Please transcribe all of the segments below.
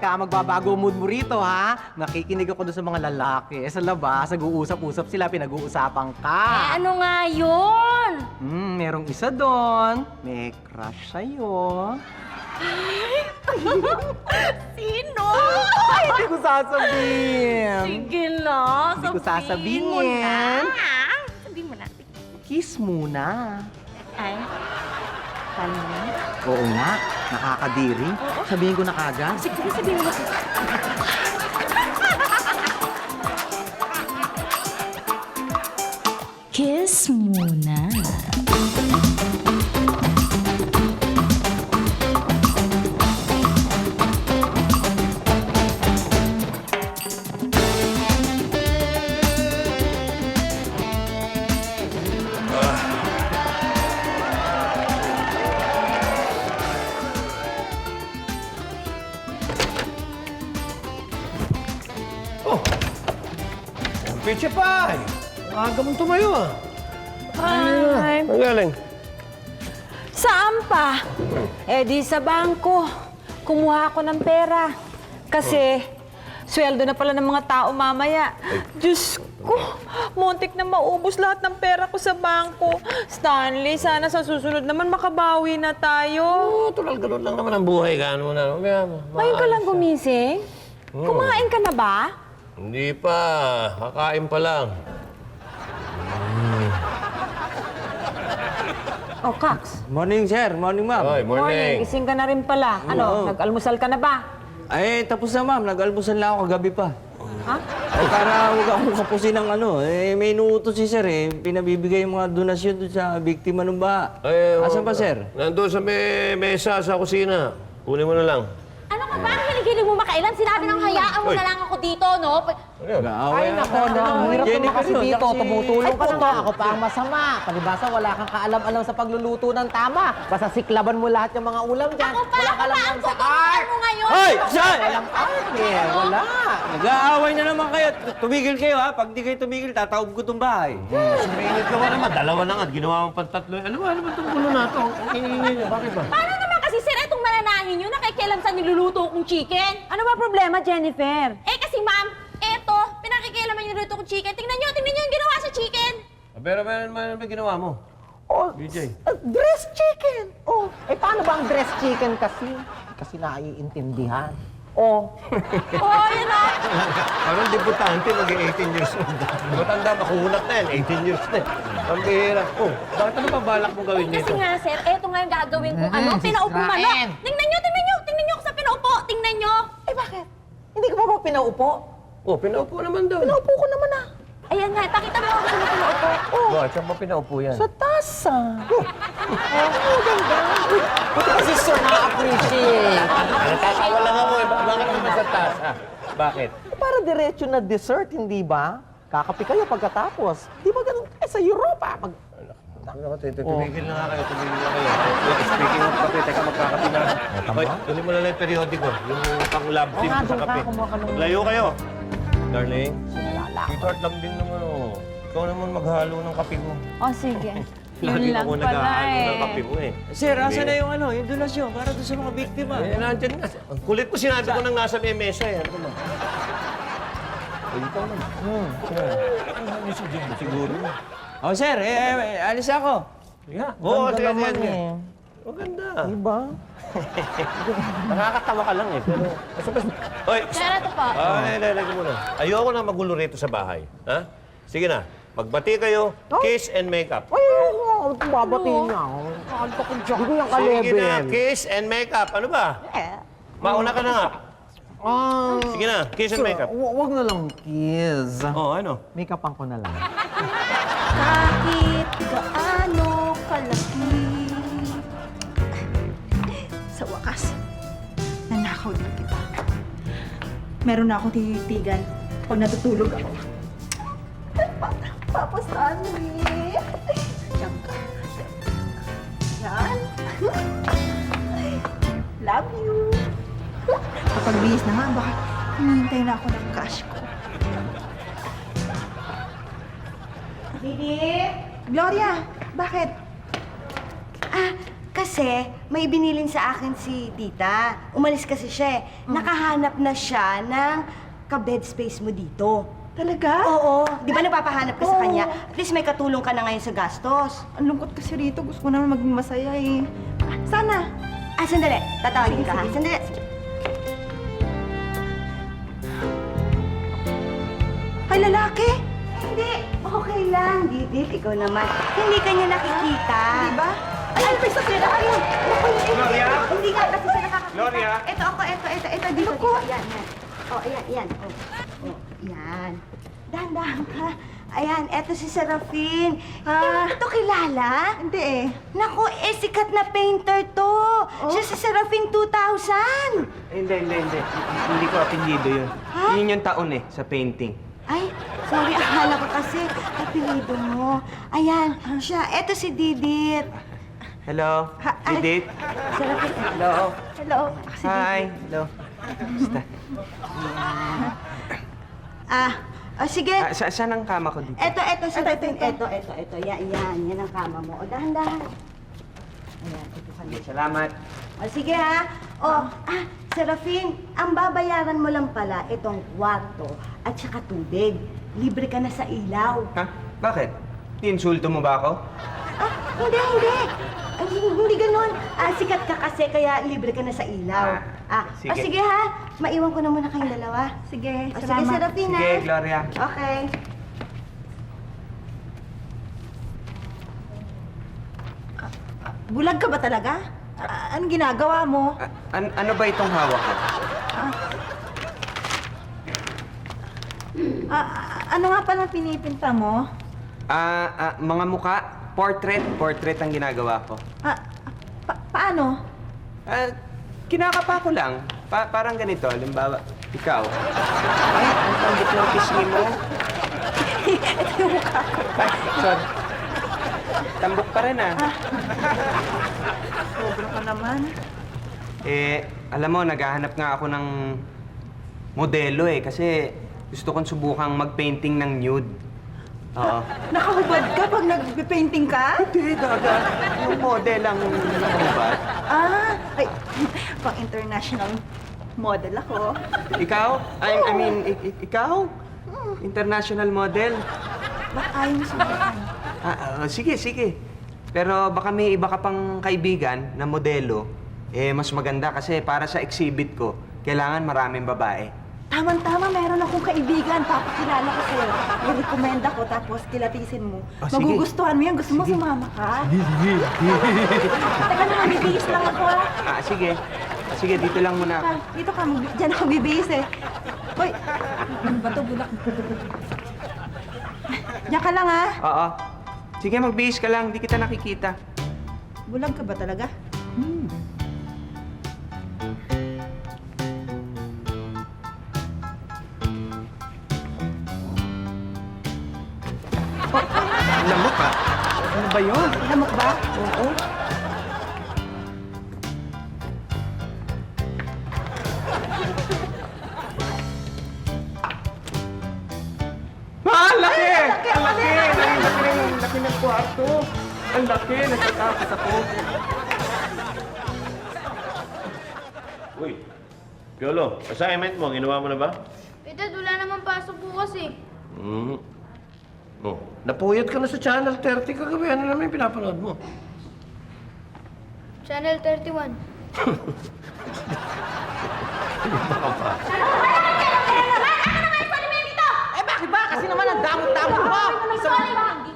teka, magbabago mood mo rito, ha? Nakikinig ako doon sa mga lalaki. Sa labas, nag-uusap-usap sila, pinag-uusapan ka. Ano nga yun? Merong isa doon. May crush sa'yo. Sino? Ay, hindi ko sasabihin. Sige na, Hindi ko sasabihin. mo na. Sabihin mo na. Kiss muna. Ay, paano na? Oo nga, nakakadiri. Sabihin ko na kagad. Sige, sabihin mo na. Kiss muna. Peche Pie! Ang aga mong tumayo ah. Hi. Ang galing. Saan pa? Eh di sa bangko. Kumuha ako ng pera. Kasi sweldo na pala ng mga tao mamaya. Diyos ko, muntik na maubos lahat ng pera ko sa bangko. Stanley, sana sa susunod naman makabawi na tayo. Oo, tural ganun lang naman ang buhay. Gano'n na. Ngayon ka lang gumising? Kumain ka na ba? Hindi pa. Kakain pa lang. Oh, Cax. Morning, sir. Morning, ma'am. Oy, morning. Gising ka na rin pala. Ano, Oo. nag-almusal ka na ba? Ay, tapos na, ma'am. Nag-almusal na ako kagabi pa. Ha? Ay, para huwag akong kapusin ng ano. Eh, may inuutos si sir eh. Pinabibigay yung mga donasyon doon sa biktima ng baha. Asan pa, sir? Nandun sa may mesa sa kusina. Kunin mo na lang. Ano ka ba? Ang hilig-hilig mo makailan. Sinabi ng hayaan mo Oy. na lang ako dito, no? Ay, nako na. Ang hirap naman kasi dito. Tumutulong ka na nga. Ako pa ang masama. Palibasa, wala kang kaalam-alam sa pagluluto ng tama. Basta siklaban mo lahat yung mga ulam dyan. Ako pa Wala ka ang lang sa tuturuan art. mo ngayon. Hoy! Sir! Walang art eh. Wala. Nag-aaway na naman kayo. Tumigil kayo, ha? Pag di kayo tumigil, tatawag ko itong bahay. Suminit ka ba naman? Dalawa na nga. Ginawa mong pantatlo. Ano ba itong gulo na ito? Ang ingay niyo. Bakit ba? Paano naman kasi, sir, itong mananahin nyo nakikialam sa niluluto kong chicken? Ano ba problema, Jennifer? Eh kasi, ma'am, eto, pinakikialaman yung niluluto kong chicken. Tingnan nyo yung ginawa sa chicken. Pero ano ba ginawa mo? Oh, BJ. dress chicken. Oh, eh paano ba ang dress chicken kasi? Kasi naiintindihan. Oh, Oh, yun o. Parang debutante, mag-18 years old. Matanda, makuhulat na yan. 18 years na. Ang bihira. Oh, bakit ano pa balak mong gawin Kasi nito? nga, sir, eto nga yung gagawin kong pinaupo Israel. manok. Tingnan nyo ako sa pinaupo. Tingnan nyo. eh bakit? Hindi ka pa ba pinaupo? Oh, pinaupo naman daw. Pinaupo ko naman ah. Ayan nga, pakita mo ako sa pinaupo. Bakit? Saan ba pinaupo yan? Sa tasa. Oh, ganda. Buti kasi sir na-appreciate. Natatawa lang ako eh. Bakit naman sa tasa? Bakit? Para diretso na dessert, hindi ba? Kakapi kayo pagkatapos. Di ba ganun? Eh, sa Europa, pag... Tumigil na nga kayo, tumigil na kayo. Speaking of kape, teka magkakape na. Hoy, tuloy mo na lang yung periodiko. Yung pang-lab team ko sa kape. Layo kayo. Darling, sweetheart lang din naman oh. Ikaw naman maghalo ng kape mo. Oh, sige. Lagi Yun lang ako pala naghahalo ng eh. kape mo eh. Sir, asan na yung ano, yung donasyon para doon sa mga biktima? Eh, nandyan nga. Ang kulit mo sinabi ko nang nasa may mesa eh. Ano ba? Ay, ikaw naman. Siguro. Oh, sir, alis ako. Yeah. Oo, sige, naman sige. eh. Maganda. Di ba? Nakakatawa ka lang eh. Pero, Hoy! Kaya ito po. Lagyan mo na. Ayoko na magulo rito sa bahay. Ha? Sige na. Magbati kayo, kiss and make up. Ay, ako, babatiin niya ako. Kanta ko dyan. Hindi ko yung Sige na, ka-level. kiss and make up. Ano ba? Mauna ka na nga. Sige na, kiss and make up. Wag na lang kiss. Oh, ano? Make-upan ko na lang. Kahit gaano kalaki. Sa wakas, nanakaw din kita. Meron na akong tinitigan pag natutulog ako. Papa Stanley! Diyan ka. Yan. Love you! Kapag bihis na nga, baka hinihintay na ako ng cash ko. Didi! Gloria! Bakit? Kasi Kasi may binilin sa akin si tita. Umalis kasi siya eh. Nakahanap na siya ng ka-bed space mo dito. Talaga? Oo. Di ba napapahanap ka sa kanya? At least may katulong ka na ngayon sa gastos. Ang lungkot kasi rito. Gusto ko naman maging masaya eh. Sana. Sandali. Tatawagin ka ha. Sandali. Ay, lalaki! Hindi. Okay lang, Didit. Ikaw naman. Hindi ka niya nakikita. Di ba? Ay, may sakit! Ayun! Gloria? Hindi nga kasi siya nakakakita. Gloria? Ito ako, ito, dito, dito. Yan. Oh, ayan. Oh, yan. Dahan-dahan ka. Ayan, eto si Serafin. Hindi to kilala? Hindi eh. Naku, sikat na painter to. Siya si Serafin 2000. Hindi. Hindi ko apelyido yun. Ha? Yun yung taon eh, sa painting. Ay, sorry, akala ko kasi apelido mo. Ayan, siya. Eto si Didit. Hello? Ay. Didit? Serafin. Hello? Hello. Hi. Hello? Basta. Sige. Saan ang kama ko dito? Eto, Serafin. Eto. Yan ang kama mo. O, dahan-dahan. Ayan, ito ka na. Salamat. O, sige ha. Serafin, ang babayaran mo lang pala itong kwarto at saka tubig. Libre ka na sa ilaw. Ha? Bakit? Insulto mo ba ako? Hindi. Hindi ganun. Sikat ka kasi kaya libre ka na sa ilaw. Sige. Sige ha. Maiwan ko na muna kayong dalawa. Sige, Sige, salamat. Serafin ha. Sige, Gloria. Okay. Bulag ka ba talaga? Anong ginagawa mo? Ano ba itong hawak ko? Ano nga pala pinipinta mo? Mga muka. Portrait ang ginagawa ko. Paano? Kinakapa ko lang. Parang ganito, halimbawa, ikaw. Ay, ang tambok ng pisngi mo. Ito yung mukha ko. Ay, sorry. Tambok pa rin Sobra ka naman. Alam mo, naghahanap nga ako ng modelo kasi gusto kong subukang mag-painting ng nude. Oo. Nakahubad ka pag nag-painting ka? Hindi, gaga. Yung model ang nakahubad. Ay, pang international model ako. Ikaw? I mean, ikaw? International model? Ba't ayaw mo subukan? Sige. Pero baka may iba ka pang kaibigan na modelo, mas maganda kasi para sa exhibit ko, kailangan maraming babae. Tama-tama, meron akong kaibigan. Papakilala ko sa'yo. I-recommend ako, tapos kilatisin mo. Sige. Magugustuhan mo yan. Gusto mo sumama ka? Teka na, bibihis lang ako Sige. Sige, dito lang muna ako. Dito ka, dyan ako bibihis eh. Hoy, ano ba ito, bulak? Diyan ka lang ha. Oo. Sige, magbihis ka lang. Hindi kita nakikita. Bulag ka ba talaga? Lamok ka. Ano ba yun? Lamok ba? Oo. Ang laki! Ang laki! Ang laki ng kwarto. Ang laki! Natatakot ako. Uy, Piolo, assignment mo, ginawa mo na ba? Dad, wala naman pasok bukas eh. Oh, napuyat ka na sa Channel 30 kagabi. Ano naman yung pinapanood mo? Channel 31. Bakit ba? Kasi naman ang damot-damot mo.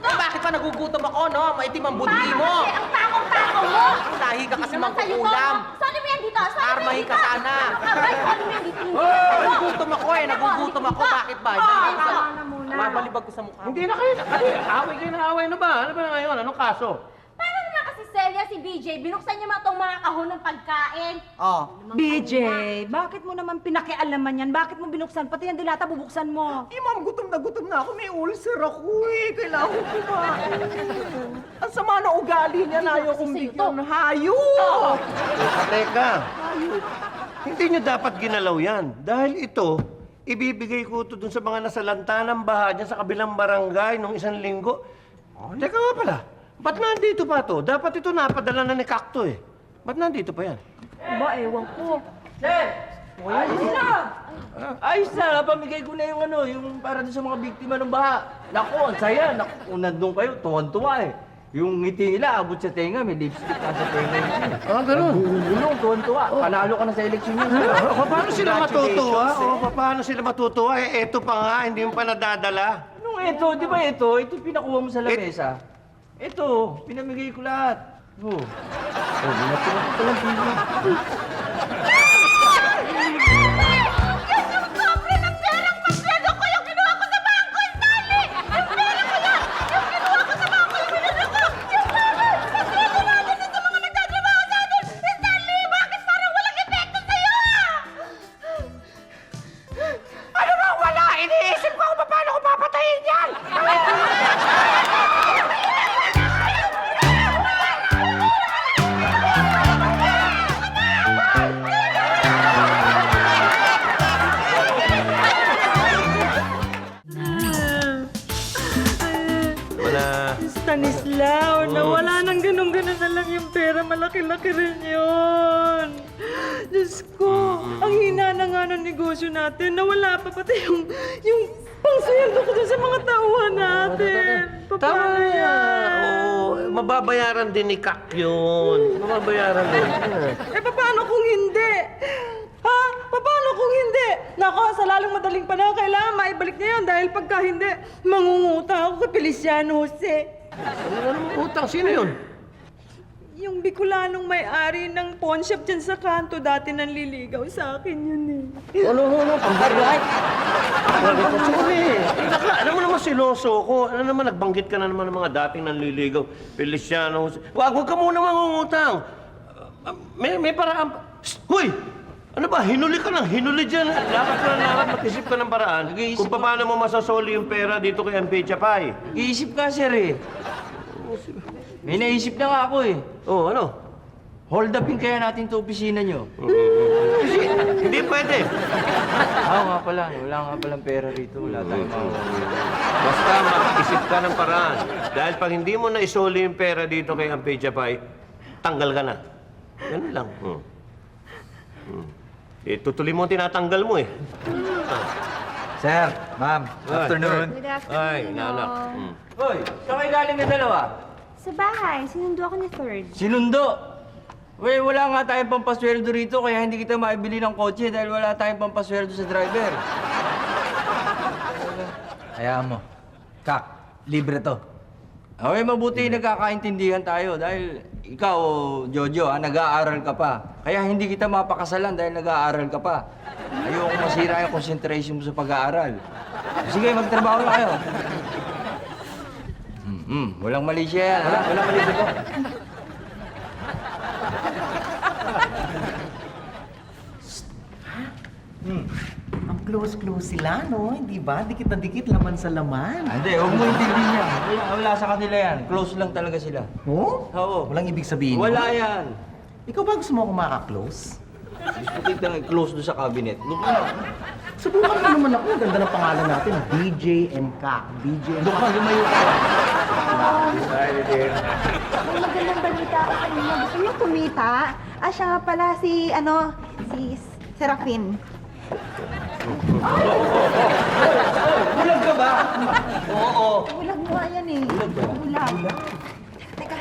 Bakit pa nagugutom ako, no? Maitim ang budli mo. Ang takong-tako mo! Lahi ka kasi mangkukulam. Sali mo yan dito! Sali mo yan Armahin dito! ka sana. Sali mo yan dito! Nagugutom ako eh. Nagugutom ako. Bakit ba? Mabalibag ko sa mukha mo. Hindi na kayo. Away kayo na away. Ano ba? Ano ba ngayon? Anong kaso? Paano naman kasi Celia, si BJ, binuksan niya mga itong mga kahon ng pagkain? Oh. BJ, bakit mo naman pinakialaman yan? Bakit mo binuksan? Pati yan dilata, bubuksan mo. Eh, ma'am, gutom na ako. May ulcer ako eh. Kailangan ko kumain. Ang sama na ugali niya na ayaw kong bigyan. Hayop! Teka. Hindi nyo dapat ginalaw yan. Dahil ito, ibibigay ko ito dun sa mga nasalanta ng baha dyan sa kabilang barangay nung 1 linggo. Teka nga pala. Ba't nandito pa to? Dapat ito napadala na ni Kakto eh. Ba't nandito pa yan? Ba, ewan ko. Sir! Ayos na! Ayos na, napamigay ko na yung yung para doon sa mga biktima ng baha. Naku, ang saya. Naku, kung nandun kayo, tuwan-tuwa eh. Yung ngiti nila, abot sa tenga, may lipstick na sa tenga yun. Ganun. Gulong, tuwan-tuwa. Panalo ka na sa eleksyon yun. Paano sila matutuwa? Paano sila matutuwa? Eh, eto pa nga, hindi mo pa nadadala. Anong ito? Di ba ito? Ito pinakuha mo sa lamesa. Ito, pinamigay ko lahat. Oh. Binatuwa ko palang pili. Stanislao, nawala nang ganun-ganun na lang yung pera. Malaki-laki rin yun. Diyos ko, ang hina na nga ng negosyo natin. Nawala pa pati yung pangsweldo ko dun sa mga tauhan natin. Paano yan? Oo, mababayaran din ni Kak yun. Mababayaran din. Eh, paano kung hindi? Ha? Paano kung hindi? Nako, sa lalong madaling panahon, kailangan maibalik niya yun dahil pagka hindi, mangungutang ako kay Feliciano Jose. Anong utang? Sino yun? Yung Bicolanong may-ari ng pawn shop dyan sa kanto, dati nanliligaw sa akin yun eh. Ano, pangbaray? Sorry. Alam mo naman siloso ko. Ano naman, nagbanggit ka na naman ng mga dating nanliligaw. Feliciano. Wag ka muna mangungutang. May paraan. Hoy! Ano ba? Hinuli ka lang. Hinuli dyan. Dapat ka na mag-isip ka ng paraan kung paano mo masasoli yung pera dito kay Ampey Chapay. Iisip ka, sir eh. May naisip na nga ako eh. Oh, ano? Hold upin kaya natin to opisina nyo. Hindi pwede. Oo nga pala, wala nga palang pera rito. Wala tayong Basta mag-isip ka ng paraan. Dahil pag hindi mo na isoli yung pera dito kay Ampey Chapay, tanggal ka na. Ganun lang. Eh, tutuloy mo ang tinatanggal mo eh. Sir, ma'am, afternoon. Good afternoon. Ay, nanak. Hoy, saan kayo galing na dalawa? Sa bahay, sinundo ako ni Third. Sinundo! Well, wala nga tayong pampasweldo rito kaya hindi kita maibili ng kotse dahil wala tayong pampasweldo sa driver. Hayaan mo. Kak, libre to. Okay, mabuti nagkakaintindihan tayo dahil ikaw, Jojo, nag-aaral ka pa. Kaya hindi kita mapakasalan dahil nag-aaral ka pa. Ayoko masira yung concentration mo sa pag-aaral. Sige, magtrabaho na kayo. Walang mali siya yan, ha? Walang mali dito. Ang close-close sila, no? Hindi ba? Dikit na dikit, laman sa laman. Hindi, huwag mo intindihin yan. Wala sa kanila yan. Close lang talaga sila. Oh? Oo. Walang ibig sabihin. Wala yan. Ikaw ba gusto mo akong maka-close? Gusto kita close doon sa cabinet. Look mo. Subukan mo naman ako. Ganda ng pangalan natin. DJ and Kak. DJ and Doon ka, lumayo ka. May magandang balita ako kanina. Gusto niyo kumita? Siya nga pala si Serafin. Bulag ka ba? Oo. Bulag mo nga yan eh. Bulag. Teka.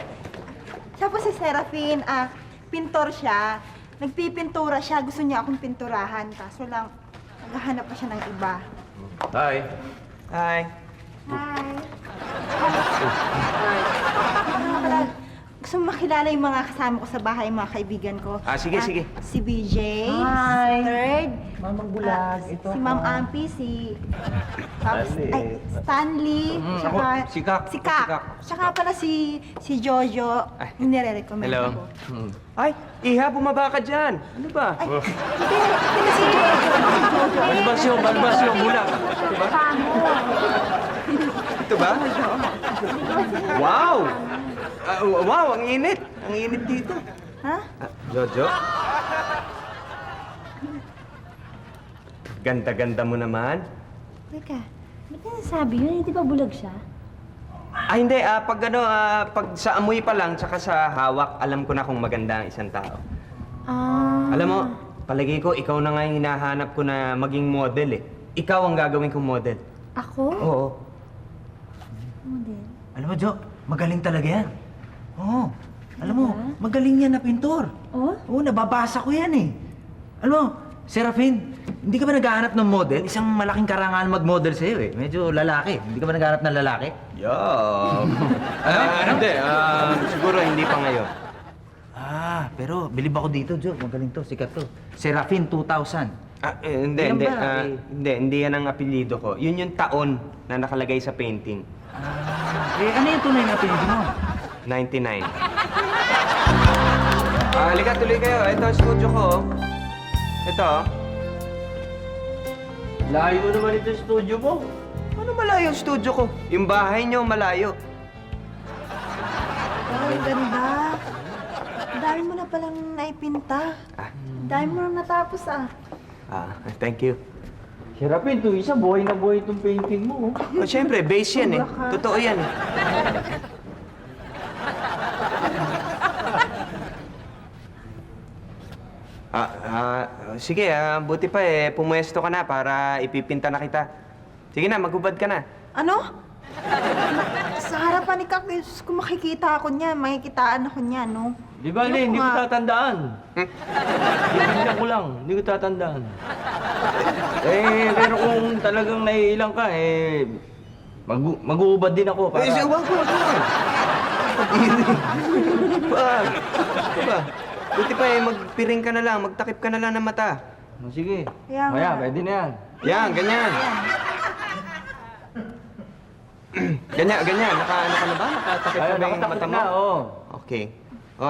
Siya po si Serafin. Pintor siya. Nagpipintura siya. Gusto niya akong pinturahan. Kaso lang, naghahanap pa siya ng iba. Hi. Hi. Hi. Gusto mo makilala yung mga kasama ko sa bahay, mga kaibigan ko. Sige, sige. Si BJ, Hi. Third, Mamang Bulag. Ito. si Ma'am Ampi, si Stanley, tsaka si Kak. Si Kak. Tsaka pala si Jojo, yung nire-recommend Hello. ko. Ay, Iha, bumaba ka dyan. Ano ba? Ay, hindi si Jojo. Balbasyo, bulag. Diba? Ito ba? Wow! Wow, ang init. Ang init dito. Ha? Jojo? Ganda-ganda mo naman. Teka, ba't niya nasabi yun? Hindi ba bulag siya? Hindi. Pag sa amoy pa lang, tsaka sa hawak, alam ko na kung maganda ang isang tao. Alam mo, palagay ko, ikaw na nga yung hinahanap ko na maging model eh. Ikaw ang gagawin kong model. Ako? Oo. Alam mo, Jo, magaling talaga yan. Oo. Alam mo, magaling yan na pintor. Oh? Oo, nababasa ko yan eh. Alam mo, Serafin, hindi ka ba naghahanap ng model? Isang malaking karangalan mag-model sa'yo eh. Medyo lalaki. Hindi ka ba naghahanap ng lalaki? Yeah. Hindi. Siguro hindi pa ngayon. Pero bilib ako dito, Jo. Magaling to, sikat to. Serafin 2000. Hindi. Yan ba? Hindi yan ang apelyido ko. Yun yung taon na nakalagay sa painting. Ano yung tunay na apelyido mo? 99. Halika, tuloy kayo. Ito ang studio ko. Ito. Layo naman ito yung studio mo. Ano malayo ang studio ko? Yung bahay niyo malayo. Oh, ang ganda. Ang dami mo na palang naipinta. Ang dami mo na natapos Thank you. Serafin, ito isa, buhay na buhay itong painting mo. Oh, siyempre, base yan eh. Totoo yan eh. Sige, buti pa eh. Pumuesto ka na para ipipinta na kita. Sige na, maghubad ka na. Ano? Sa harapan ni Kak, kung makikita ako niya, makikitaan ako niya, no? Di ba, Len? Hindi ko nga. tatandaan. Hindi ko lang. Hindi ko tatandaan. Pero kung talagang naiilang ka, mag-uubad din ako para... Wag. Wag. Diba? Buti pa eh, magpiring ka na lang, magtakip ka na lang ng mata. Sige. Kaya nga. Maya, pwede na yan. Yan, ganyan. Ganyan. Naka na ba? Nakatakip ka ba yung mata mo? na, oo. Okay.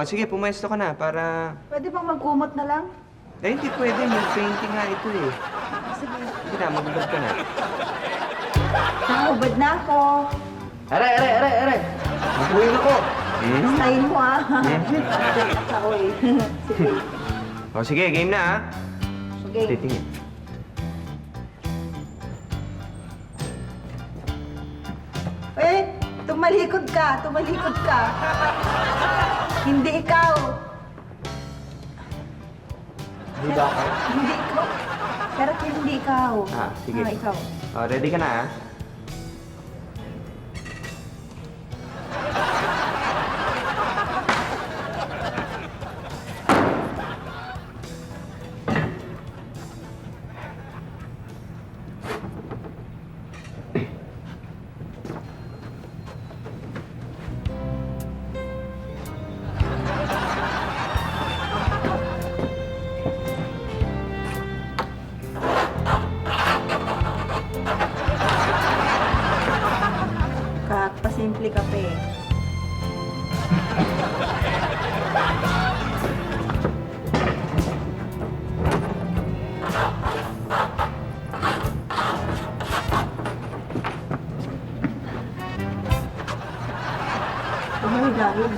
Sige, pumesto ka na para... Pwede bang magkumot na lang? Hindi pwede. May painting nga ito eh. Sige. Sige na, magbubad ka na. Nakahubad na ako. Are! Magbuhin ako. Style mo, Ako eh. Sige. Sige, game na ah. Sige. Titingin. Tumalikod ka. Hindi ikaw. Hindi ba ako? Hindi ikaw. Pero hindi ikaw. Sige. Ikaw. Ready ka na ah? Kak, pasimple ka pa eh. Dahil.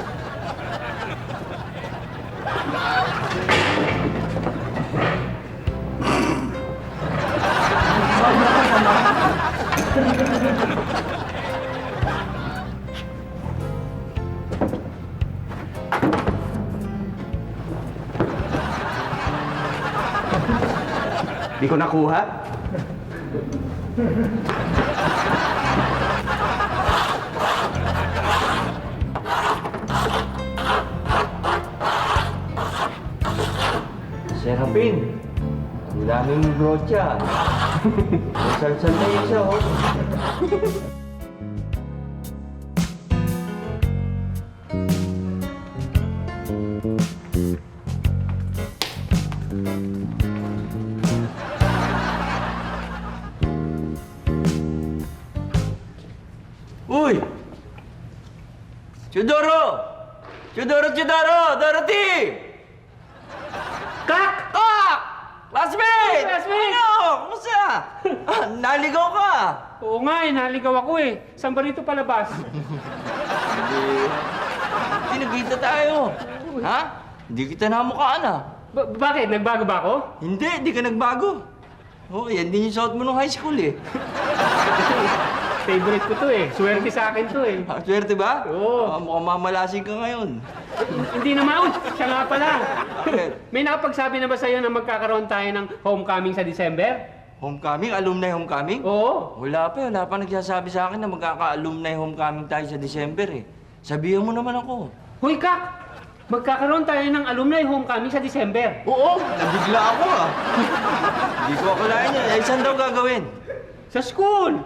Di ko nakuha. Serafin, ang daming brocha. Salsal na isa, oh. Uy! Chudoro! Dorothy! Kak! Classmate! Ano? Kumusta? Naligaw ka? Oo nga naligaw ako eh. Saan ba rito palabas? Hindi nagkita tayo. Ha? Hindi kita namukhaan ah. Bakit? Nagbago ba ako? Hindi ka nagbago. Oo, yan din yung suot mo nung high school eh. Favorite ko to eh. Swerte sa akin to eh. Swerte ba? Oo. Mukhang mamalasing ka ngayon. Hindi naman. Siya nga pala. Bakit? May nakapagsabi na ba sa'yo na magkakaroon tayo ng homecoming sa December? Homecoming? Alumni homecoming? Oo. Wala pa nagsasabi sa akin na magkaka-alumni homecoming tayo sa December eh. Sabihan mo naman ako. Huy, Kak! Magkakaroon tayo ng alumni homecoming sa December. Oo, nabigla ako ah. Hindi ko akalain yan. Eh, saan daw gagawin? Sa school!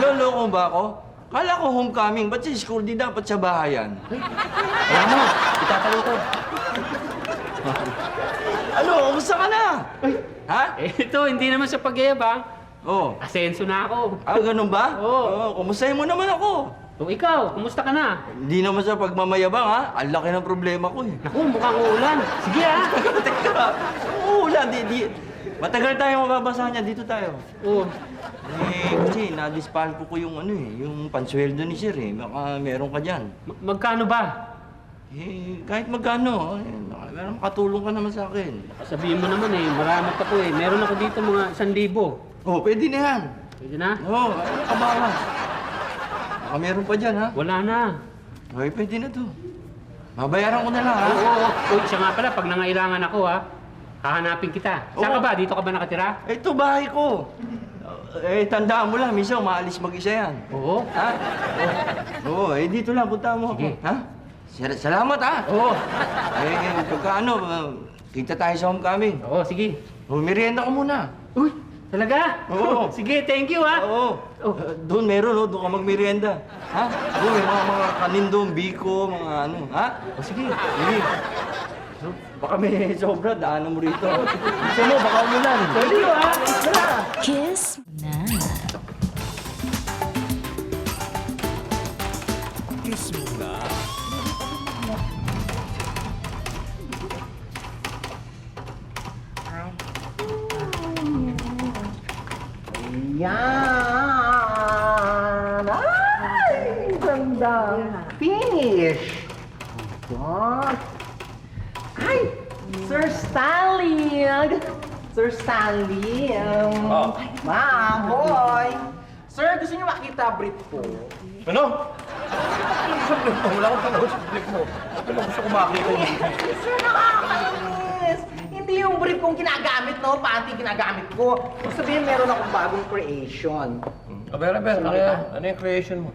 Loloko ba ako? Kala ko homecoming, ba't sa school di dapat sa bahayan? Alam mo, itatanong ko. Ano, kumusta ka na? Ha? Ito, hindi naman sa pagyayabang. Oo. Asenso na ako. Ganun ba? Oo. Kumustahin mo naman ako. O ikaw, kumusta ka na? Hindi naman sa pagmamayabang ha. Ang laki ng problema ko eh. Naku, mukhang uulan. Sige ah. Teka, wala, matagal tayo mababasahan niya. Dito tayo. Oo. Kasi nadispalpo ko yung yung pansweldo ni Sir eh. Baka meron ka dyan. Magkano ba? Kahit magkano, makatulong ka naman sa akin. Sabihin mo naman eh, marami pa to eh. Meron ako dito mga 1,000. Pwede na yan. Pwede na? Oo, kabawas. Baka meron pa dyan ha. Wala na. Pwede na to. Mabayaran ko na lang ha. Oo. Uy, siya nga pala, pag nangailangan ako ha, hahanapin kita. Saan ka ba? Dito ka ba nakatira? Ito, bahay ko. Tandaan mo lang, minsan maalis mag-isa yan. Oo. Ha? Oo, dito lang, punta mo ako. Sige. Ha? Salamat ha. Oo. Pagka kita tayo sa homecoming. Oo, sige. Merienda ko muna. Uy, talaga? Oo. Sige, thank you ha. Oo. Doon meron, doon ka magmerienda. Ha? Doon may mga kanin doon, biko, mga ha? Sige. Sige. Baka may sobra, daanan mo rito. Gusto mo, baka umulan. Thank you ha. Kiss na. Yan! Ay! Ganda! Finish! God! Ay! Sir Stanley! Sir Stanley! Ma'am! Hoy! Sir, gusto niyo makita brief ko? Ano? Wala akong tanong sa brief mo. Ano gusto ko makita yun? Sir, nakakainis! Hindi yung brief kong ginagamit, no? Panty ginagamit ko. Kung sabihin, meron akong bagong creation. Aber, ano yan? Ano yung creation mo?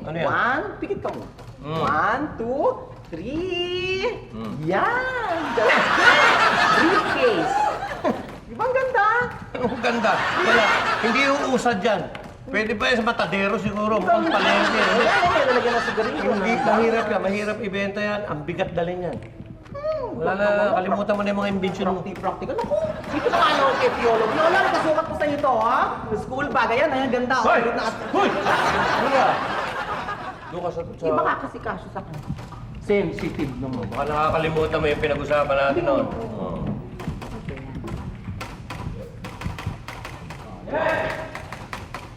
Ano yan? One, pikit ka mo. 1, 2, 3. Yan! Briefcase! Di ba ang ganda? Ang ganda. Wala. Hindi uusad yan. Pwede ba yan sa matadero siguro? Mukhang palengke. Wala, nalagyan ng sigarilyo. Hindi, mahirap ka. Mahirap ibenta yan. Ang bigat dalhin yan. Wala na. Kalimutan mo na yung mga invention mo. Practical. Naku, dito na ano kay Piolo. Piolo, nagkasukat ko sa ito, ha? Sa school bag. Ayan, ayan, ganda. Hoy! Ulit na- Hoy! Ano ba? Doon ka sa... Iba ka kasi kaso sa akin. Sensitive naman. Baka nakakalimutan mo yung pinag-usapan natin noon.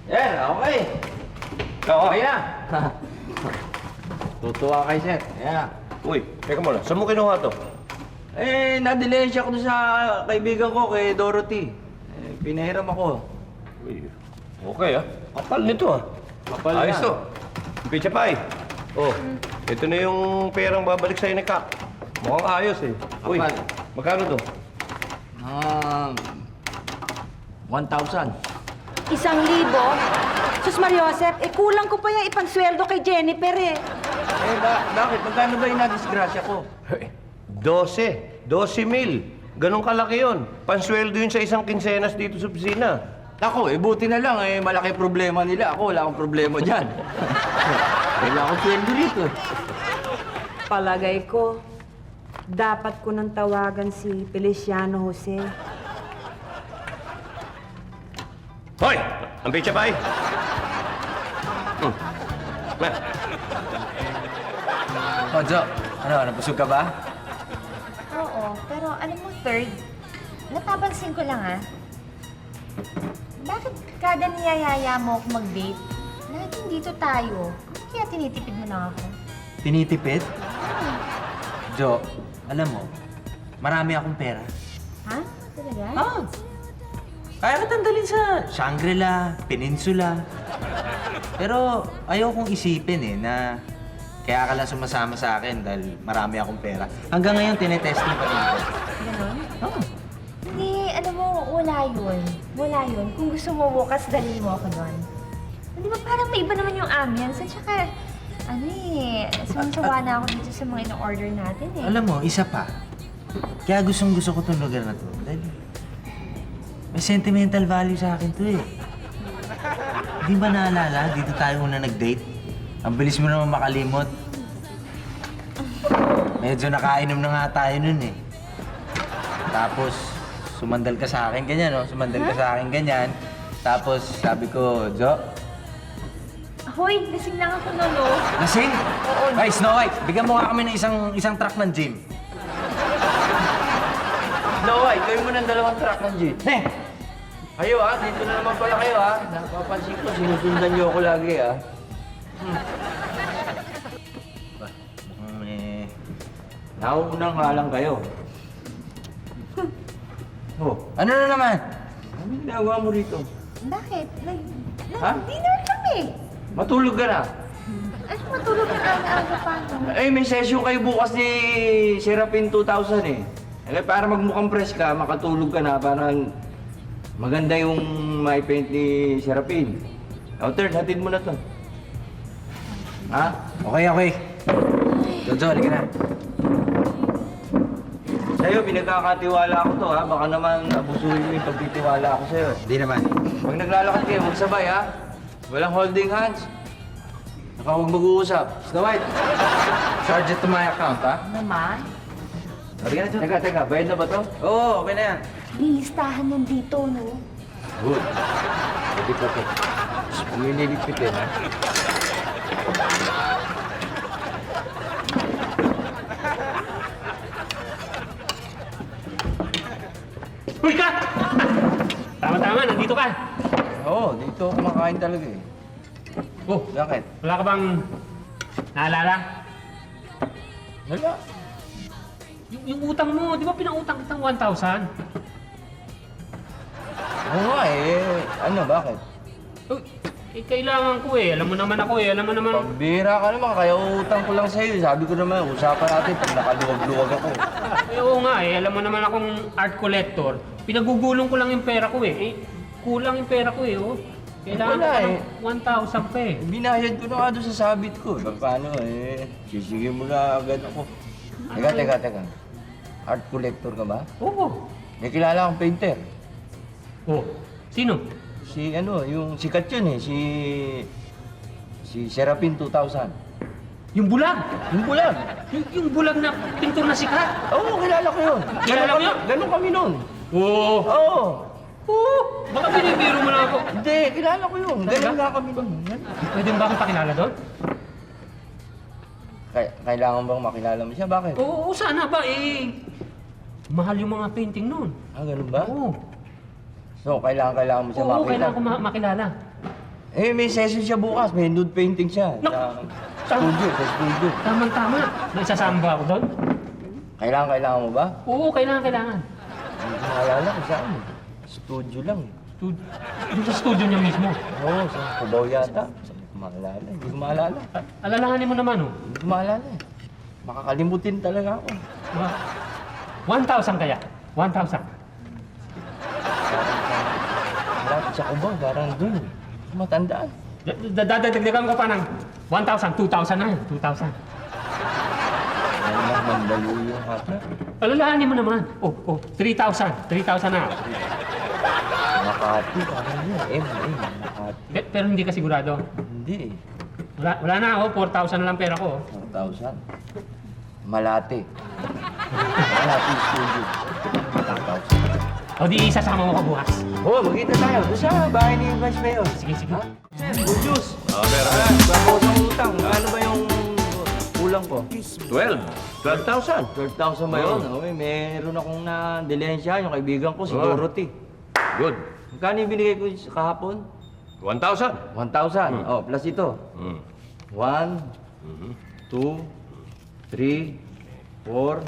Yan, okay. Oo. Okay na. Tutuwa kay Sir. Yan. Uy, teka muna. Saan mo kinuha to? Nadilensya ko sa kaibigan ko, kay Dorothy. Pinahiram ako. Uy, okay ah. Kapal nito ah. Kapal Ayos yan. to. Pizza pie. Oh, ito na yung perang babalik sa'yo ni Kak. Mukhang ayos eh. Uy, Kapal. magkano to? 1,000. 1,000? Sus Mariosep, kulang ko pa yung ipansweldo kay Jennifer eh. Bakit? Magkano ba yung nadisgrasya ko? 12 mil. Ganong kalaki yun. Pansweldo yun sa isang kinsenas dito sa opisina. Ako, buti na lang, malaki problema nila. Ako, wala akong problema dyan. Wala akong sweldo dito. Palagay ko, dapat ko nang tawagan si Feliciano Jose. Hoy! Ang pizza pie! Ma. Jo, nabusog ka ba? Oo, pero alam mo, third, napapansin ko lang ah. Bakit kada niyayaya mo ako mag-date, laging dito tayo? Kaya tinitipid mo na ako. Tinitipid? Jo, alam mo, marami akong pera. Ha? Talaga? Kaya ka tanggalin sa Shangri-La, Peninsula. Pero ayaw kong isipin na kaya ka lang sumasama sa akin dahil marami akong pera. Hanggang ngayon, tinetesting pa rin ako. Ganon? Oo. Hindi, alam mo, wala yun. Wala yun. Kung gusto mo bukas, dalhin mo ako doon. Di ba parang may iba naman yung ambience? At saka, sumasawa na ako dito sa mga in-order natin eh. Alam mo, isa pa. Kaya gustong-gusto ko itong lugar na to. Dahil may sentimental value sa akin to eh. Di ba naalala? Dito tayo una nag-date. Ang bilis mo naman makalimot. Medyo nakainom na nga tayo nun eh. Tapos, sumandal ka sa akin ganyan, no? Sumandal ka sa akin ganyan. Tapos, sabi ko, Jo, Hoy, lasing lang ako nun, no? lasing? Oo. Ay, Snow White, bigyan mo nga kami ng isang truck ng gym. Snow White, kayo mo ng 2 truck ng jeep. Kayo dito na naman pala kayo Napapansin ko, sinusundan niyo ako lagi Nauunang nga lang kayo. Ano na naman? Ano ginagawa mo rito? Bakit? Ha? Dinner kami. Matulog ka na. Ano matulog ang aga-aga pa, no? May session kayo bukas ni Serapin 2000 eh. Para magmukhang fresh ka, makatulog ka na, parang maganda yung maipaint ni Serapin. Outer, hatid mo na to. Ha? Okay. Jojo, halika na. Sa'yo, pinagkakatiwala ko to baka naman abusuhin mo yung pagtitiwala ako sa'yo. Hindi naman. Pag naglalakad kayo, magsabay Walang holding hands. Saka huwag mag-uusap. Snow White. Charge it to my account, ha? Naman? Halika na, Jo. Teka, bayad na ba to? Oo, okay na yan. May listahan nandito, no? Good. Pwede ko to. Nililipitin, Uy, ka! Tama-tama, nandito ka. Oo, dito ako kumakain talaga eh. Oh, Bakit? wala ka bang naalala? Wala. Yung utang mo, di ba pinautang kitang 1,000? Oo nga Ano, bakit? Uy, kailangan ko Alam mo naman ako Alam mo naman. Pambira ka naman, kaya utang ko lang sa'yo. Sabi ko naman, usapan natin pag nakaluwag-luwag ako. Oo nga Alam mo naman akong art collector. Pinagugulong ko lang yung pera ko kulang yung pera ko Kailangan Wala ko ng 1,000 pa Binayad ko na nga doon sa sabit ko. Paano Sisigil mo na agad ako. Teka. Art collector ka ba? Oo. May kilala akong painter. Oh, sino? Si yung sikat yun si Serapin 2000. Yung bulag. Yung bulag. Yung bulag na pintor na sikat. Oo, kilala ko yun. Kilala mo yun? Ganon kami nun. Oo. Oo. Oo. Baka binibiro mo lang ako. Hindi, kilala ko yun. Ganon nga kami nun. Pwede mo ba akong pakilala doon? Kailangan bang makilala mo siya? Bakit? Oo, sana ba mahal yung mga painting noon. Ganun ba? Oo. So, kailangan mo siya Oo, makita. kailangan ko makilala. May session siya bukas. May nude painting siya. Sa studio. Tama-tama. May sasama ba ako doon? Kailangan mo ba? Oo, kailangan. Hindi ko maalala kung saan. Studio lang. Doon sa studio niya mismo. Oo, sa Cubao yata. Hindi ko maalala. Alalahanin mo naman, Hindi ko maalala Makakalimutin talaga ako. 1,000 kaya? 1,000. Malapit sa Cubao, parang dun. Matandaan. Dadagdagan ko pa ng 1,000, 2,000 na yun. 2,000. Mandalo yung hotna. Alalahanin mo naman. 3,000. 3,000 na. Makati, parang yun. Makati. Pero hindi ka sigurado. Hindi Wala na 4,000 na lang pera ko. 4,000. Malate. Malate studio. 4,000. O di isasama mo ko bukas. Oo, magkita tayo. Doon sa bahay ni Vice Mayor. Sige. Good news. Meron. Bago sa utang. Ano ba yung kulang ko? 12,000. 12,000 ba yun? Okay, meron akong na-dilensya. Yung kaibigan ko, si Dorothy. Good. Magkano yung binigay ko kahapon? 1,000. 1,000. Oh, plus ito. 1, 2, 3, 4, 5,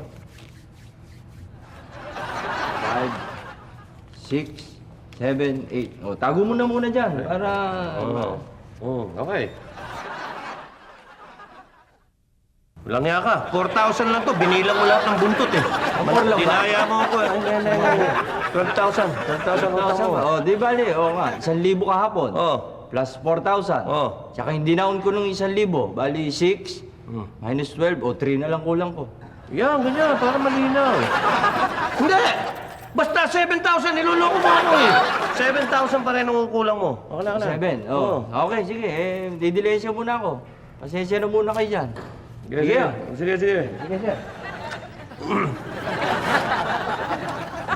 6, 7, 8. Oh, tago mo na muna dyan para Okay. Walang niya ka. 4,000 lang to. Binilang mo lahat ng buntot eh. Dinaya mo ako. 12,000. 12,000 utang mo. Oh, di bali. Oo nga. 1,000 kahapon. Oh. Plus 4,000. Oh. Tsaka hindi naon ko nung 1,000. Bali 6. Minus 12. O 3 na lang kulang ko. Yan, ganyan. Para malinaw. Hindi! Basta 7,000. Niluloko mo ako eh. 7,000 pa rin ang kulang mo. Okay na, 7. Oh. Okay, sige. Didilensya muna ako. Pasensya na muna kayo dyan. Sige. Sige.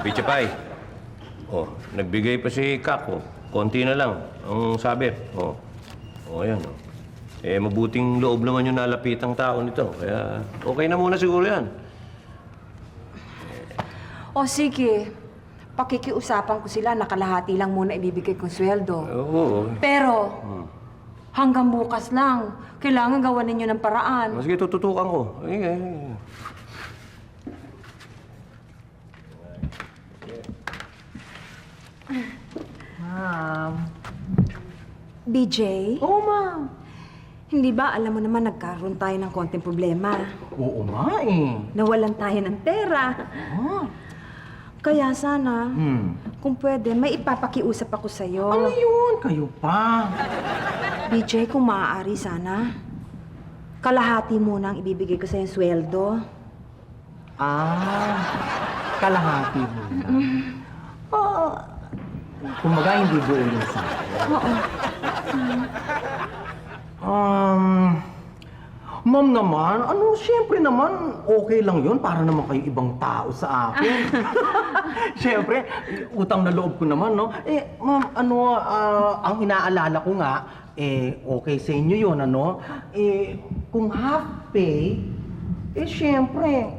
Pichapay. Oh, nagbigay pa si Kak, oh. Konti na lang ang sabit. Oh. Oh, ayan, oh. Eh, mabuting loob naman yung nalapitang tao nito. Kaya, okay na muna siguro yan. O sige, pakikiusapan ko sila na kalahati lang muna ibibigay kong sweldo. Oo. Pero, hanggang bukas lang, kailangan gawan ninyo ng paraan. Sige, tututukan ko. Ay. BJ? Oo, ma'am. Hindi ba, alam mo naman, nagkaroon tayo ng konting problema. Oo nga eh. Nawalan tayo ng pera. Kaya sana, kung pwede, may ipapakiusap ako sa'yo. Ano yun? Kayo pa. BJ, kung maaari sana, kalahati muna ang ibibigay ko sa'yo sweldo. Kalahati mo na. Kumbaga, hindi buo yung sa Ma'am naman, siyempre naman, okay lang yun para naman kayo ibang tao sa akin. Siyempre, utang na loob ko naman, no? Ma'am, ang inaalala ko nga, okay sa inyo yun, ano? Kung half pay, siyempre,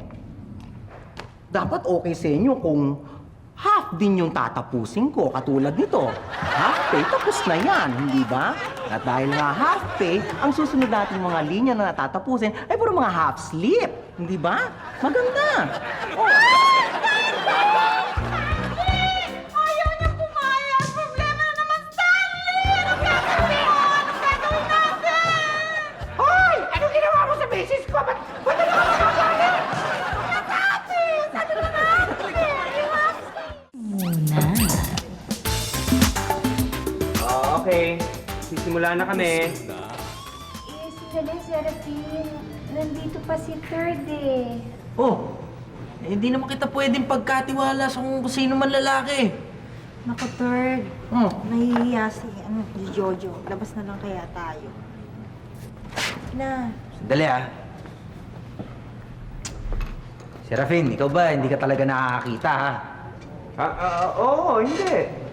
dapat okay sa inyo kung half din yung tatapusin ko, katulad nito. Half pay, tapos na yan, hindi ba? At dahil nga half pay, ang susunod nating mga linya na natatapusin ay puro mga half sleep, hindi ba? Maganda. Oh. Ayaw niya pumayag! Problema na naman, Stanley! Anong gagawin mo? Anong gagawin natin? Hoy! Anong ginawa mo sa misis ko? Ba't na naman magagalit? Natapis! Ano na natin? Okay. Sisimula na kami. Sandali, Serafin. Nandito pa si Third eh. Oh, hindi naman kita pwedeng pagkatiwala sa kung sino man lalaki. Naku, Third. Nahihiya si Jojo. Labas na lang kaya tayo. Na. Sandali Serafin, ikaw ba hindi ka talaga nakakakita ha? Oo, hindi.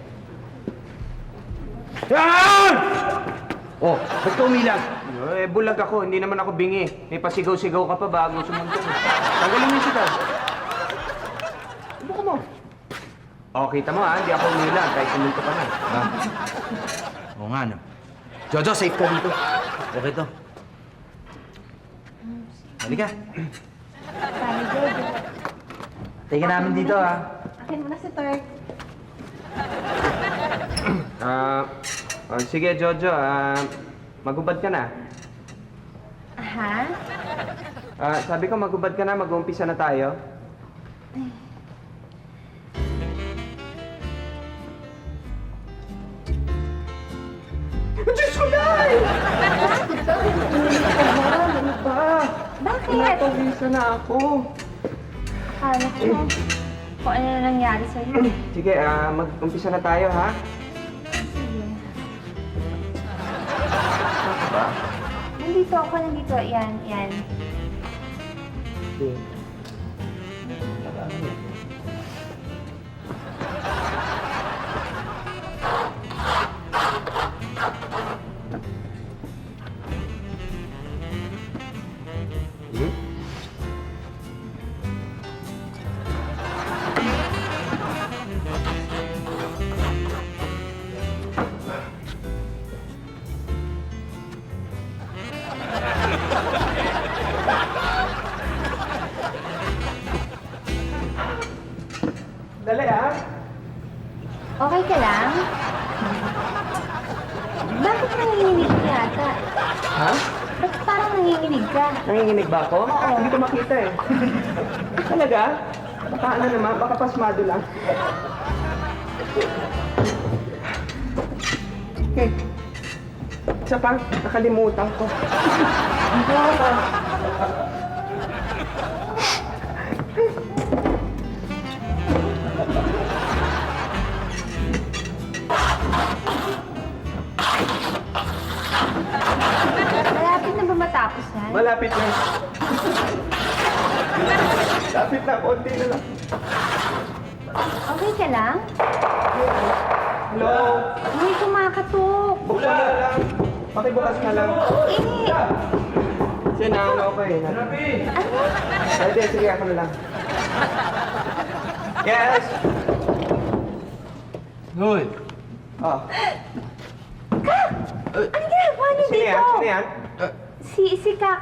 Oh, ba't ka umilag? Bulag ako. Hindi naman ako bingi. May pasigaw-sigaw ka pa bago sumunod. Tanggalin mo yung sigaw. Subukan mo. Oh, kita mo ha. Hindi ako umilag kahit sumunod ka na. Oo nga no. Jojo, safe ka dito. Okay to. Halika. Paano, Jojo? Tingnan namin dito ha. Akin mo na si Third. Sige, Jojo. Magubad ka na. Aha? Sabi ko, magubad ka na. Mag-uumpisa na tayo. Diyos ko, Day! Bakit? Natawisa na ako. Akala ko kung ano na nangyari sa'yo. Sige, mag-umpisa na tayo, ha? Sige. Nandito ako, nandito. Yan. Dali, ha? Okay ka lang? Bakit Bakit nanginginig ka yata? Ha? Ba't parang nanginginig ka? Nanginginig ba ako? Hindi ko makita eh. Talaga? Baka ano naman, baka pasmado lang. Okay. Isa pa, nakalimutan ko. Malapit na ba matapos yan? Malapit na. Lapit na, konti na lang. Okay ka lang? Hello? May kumakatok. Buksan na lang. Pakibukas na lang. Eh, Kasi naano ko eh. ano? Pwede, sige ako na lang. Yes! Hoy! Oh. Ano ginagawa niyo Sino yan? dito? Sino yan? Si Kak.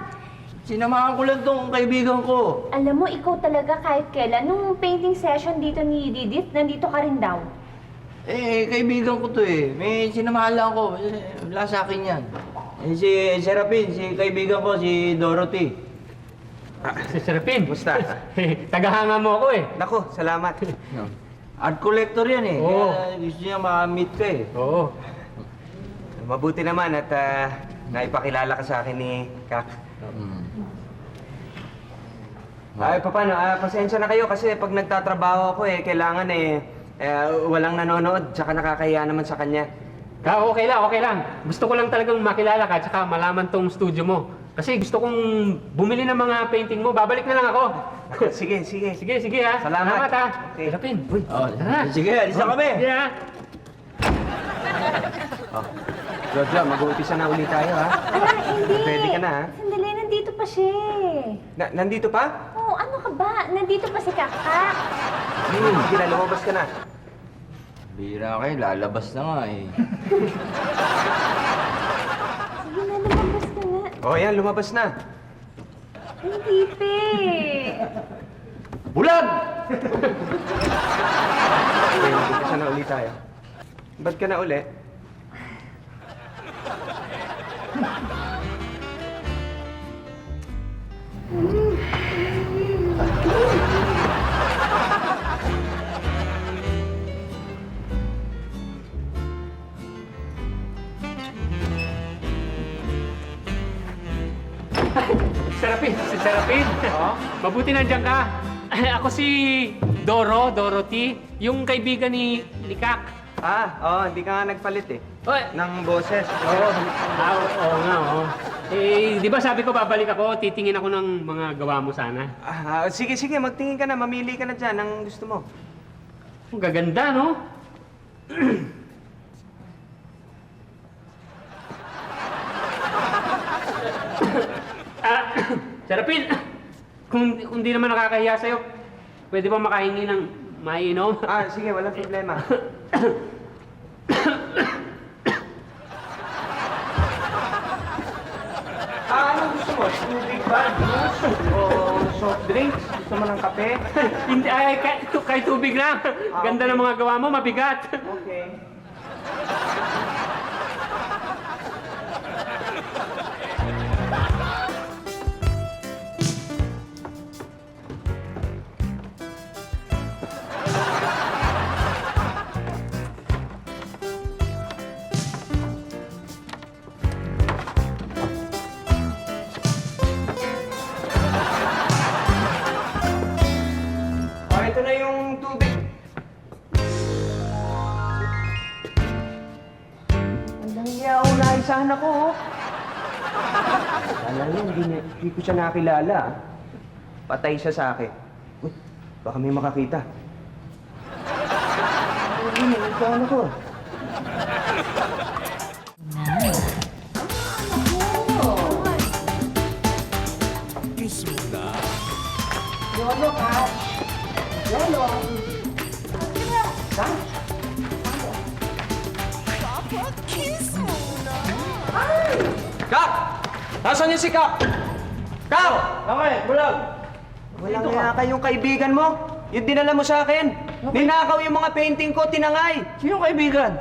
Sinamahan ko lang tong kaibigan ko. Alam mo, ikaw talaga kahit kailan. Nung painting session dito ni Didit, nandito ka rin daw. Eh, kaibigan ko to eh. May sinamahan lang ako. Wala sa akin yan. Eh, si Serapin, si kaibigan ko, si Dorothy. Si Serapin. Musta? Tagahanga mo ako eh. Naku, salamat. Art collector yan eh. Oo. Kaya gusto niya makamit ka eh. Oo. Mabuti naman at naipakilala ka sa akin ni Kak. Ay, paano? Pasensya na kayo kasi pag nagtatrabaho ako eh, kailangan walang nanonood tsaka nakakahiya naman sa kanya. Okay lang, okay lang. Gusto ko lang talagang makilala ka tsaka malaman tong studio mo. Kasi gusto kong bumili ng mga painting mo. Babalik na lang ako. Sige, sige. Sige, sige ha. Salamat. ha. Okay. Serapin. Uy, tara. Sige, alis na kami. Sige ha. Jojo, mag-uumpisa na ulit tayo ha. Anak, hindi. Ready ka na, ha? Sandali, nandito pa siya eh. Nandito pa? Oh, ano ka ba? Nandito pa si Kakak. Sige na, lumabas ka na. Bira kayo, lalabas na nga eh. Sige na, lumabas ka na. Oh, yan, lumabas na. Hindi pe. Bulag! Okay, mag-uumpisa na ulit tayo. Ba't ka na uli? Serapin, si Serapin. Mabuti nandiyan ka. Ako si Dorothy, yung kaibigan ni Kak. Hindi ka nga nagpalit eh. Oy, Ng boses. oo nga, oo. Eh, di ba sabi ko babalik ako, titingin ako ng mga gawa mo sana. Sige, sige, magtingin ka na. Mamili ka na dyan ng gusto mo. Ang gaganda, no? Serapin, kung di naman nakakahiya sa'yo, pwede ba makahingi ng maiinom? Sige, walang problema. Anong gusto mo? Tubig ba? Juice? O soft drinks? Gusto mo ng kape? Hindi, kahit tubig lang. Ganda ng mga gawa mo, mabigat. Okay. Ito na yung tubig. Walang yaw, naisahan ako, oh. Alam niya, hindi ko siya nakilala, ah. Patay siya sa akin. Uy, baka may makakita. Ay, naisahan ako. Kak! Nasaan yung si Kak? Kak! Okay, bulag. Walang nga kayong kaibigan mo. Yung dinala mo sa akin. Ninakaw yung mga painting ko, tinangay. Sino kaibigan?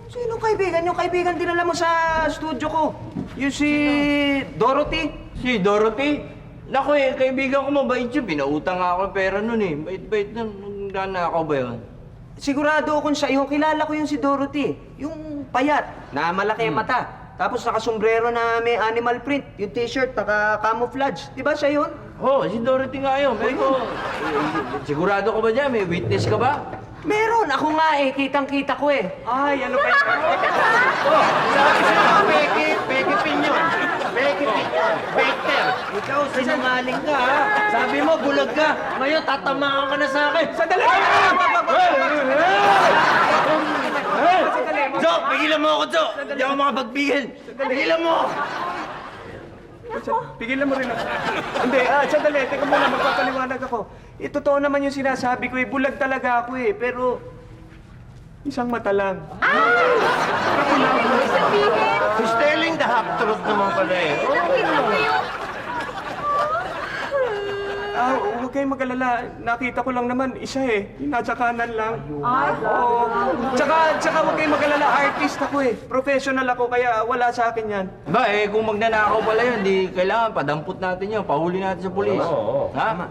Sino kaibigan? Yung kaibigan dinala mo sa studio ko. Yung si Dorothy. Si Dorothy? Naku eh, kaibigan ko mabait yun. Pinautang nga ako ng pera nun eh. Bait-bait nun. Nanakaw ba yun? Sigurado akong sa iyo, kilala ko yung si Dorothy. Yung payat, na malaki ang mata. Tapos nakasombrero na may animal print. Yung t-shirt, naka-camouflage. Di ba siya yun? Oo, si Dorothy nga yun. Pero, sigurado ka ba dyan? May witness ka ba? Meron! Ako nga eh, kitang-kita ko eh. Ay, ano kaya? Oh, sabi sa'yo, Peke Pinyon. Peke Pinyon. Peter. Ikaw, sinungaling ka ha. Sabi mo, bulag ka. Ngayon, tatamaan ka na sa akin. Sandali! Jo, pigilan mo ako, Jo. Hindi ako makapagbigil. Pigilan mo! Pigilan mo rin ako. Hindi, sandali. Teka muna, magpapaliwanag ako. Totoo naman yung sinasabi ko eh. Bulag talaga ako eh. Pero, isang mata lang. He's telling the half truth naman pala eh. Huwag kayong mag-alala. Nakita ko lang naman, isa eh. Yung nasa kanan lang. Oo. Tsaka huwag kayong mag-alala. Artist ako eh. Professional ako, kaya wala sa akin yan. Ba eh, kung magnanakaw pala yun, di kailangan padampot natin yun. Pahuli natin sa pulis. Oo. Ha?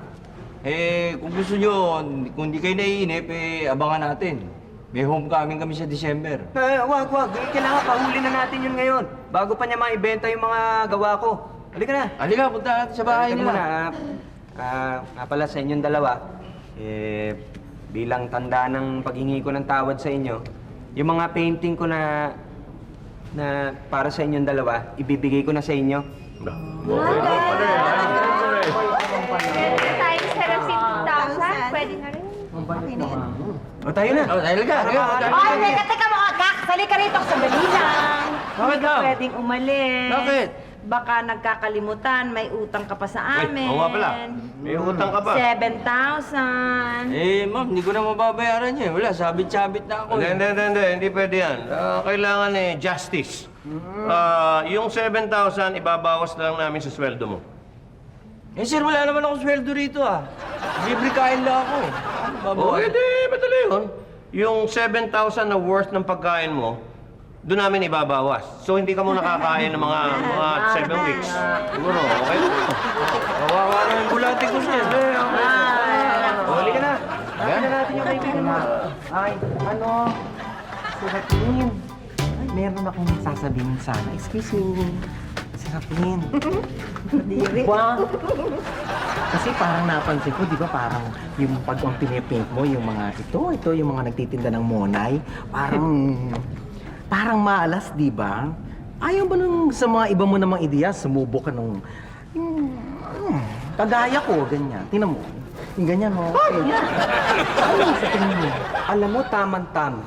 Eh, kung gusto nyo, kung di kayo naiinip, eh, abangan natin. May homecoming kami sa December. Wag. Kailangan pahuli na natin yun ngayon. Bago pa niya maibenta yung mga gawa ko. Halika na. Halika, punta natin sa bahay Teka nila. muna, nga pala sa inyong dalawa, bilang tanda ng paghingi ko ng tawad sa inyo, yung mga painting ko na para sa inyong dalawa, ibibigay ko na sa inyo. Tayo Serafin 2,000, pwede na rin. O tayo na. Oh, dahil ka. Ay, teka mo, Kak! Sali ka rito, sandali lang. Bakit daw? Pwedeng umalis. Bakit? Baka nagkakalimutan, may utang ka pa sa amin. Oo nga pala. May utang ka ba? 7,000. Eh, ma'am, hindi ko na mababayaran niya. Wala, sabit-sabit na ako. Hindi pwede yan. Kailangan eh, justice. Yung 7,000, ibabawas na lang namin sa sweldo mo. Eh, sir, wala naman akong sweldo rito ah. Libre kain lang ako. Ano babawasan? Madali yun. Yung 7,000 na worth ng pagkain mo, doon namin ibabawas. So, hindi ka muna kakain ng mga 7 weeks. Siguro, okay? Kawawa na yung bulate ko siya. Huli ka na. Hanapin na natin yung kaibigan mo. Ay, Serafin. Ay, meron akong sasabihin sana. Excuse me. Serafin. Ba? Kasi parang napansin ko, di ba parang yung pag ang pinipaint mo, yung mga ito, yung mga nagtitinda ng monay, parang malas, di ba? Ayaw ba nung sa mga iba mo namang ideya, sumubo ka nung kagaya ko, ganyan. Tingnan mo. Yung ganyan, ho. Okay. Ano sa tingin mo? Alam mo, tamang-tama.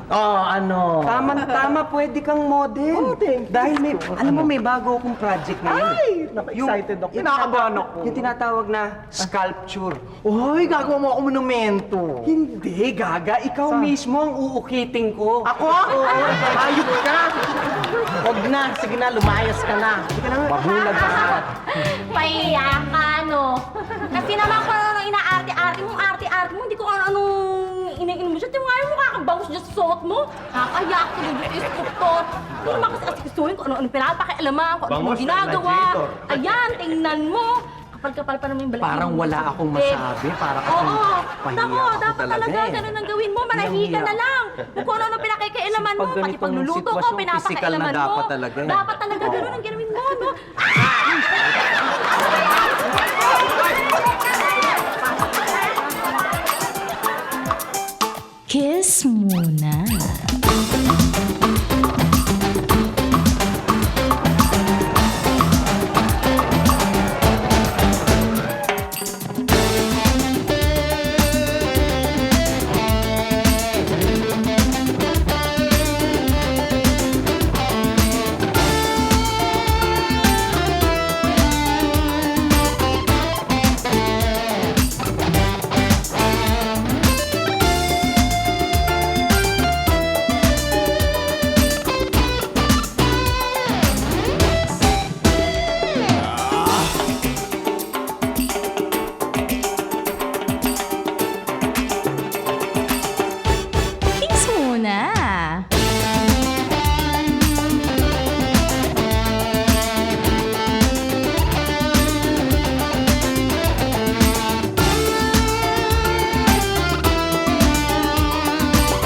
Ano? Tamang-tama, pwede kang model. Oh, thank you. Dahil alam mo, may bago akong project ngayon. Ay! Excited ako. Kinakabahan ako. Yung tinatawag na sculpture. Uy, gagawa mo ako monumento. Hindi, Gaga. Ikaw mismo ang uukiting ko. Ako? Oo. Ayop ka. Huwag na. Sige na, lumayas ka na. Sige na. Mabulag ka na. Pahiya ka, no? Kasi naman ko ano inaarte-arte mo, arte-arte mo, hindi ko anong iniinom mo siya. Tingnan mo nga yung mukha kang bangus dyan sa suot mo. Nakakaya ako yung instruktor. Hindi naman kasi asikasuhin ko ano pinapakialaman, kung ano Bangus mo ginagawa. na Ayan, tingnan mo. Kapal-kapal pa naman yung balahibo. Parang wala akong masabi. Para kasi Oo. pahiya Nako, ako dapat talaga eh. ganun ang gawin mo. Manahiga na lang. Kung ano pinakikailaman mo, Pag pati ganitong pagluluto ko, sitwasyon, physical na pinapakialaman mo. dapat talaga eh. Dapat talaga ganun ang gawin mo, no? Ah!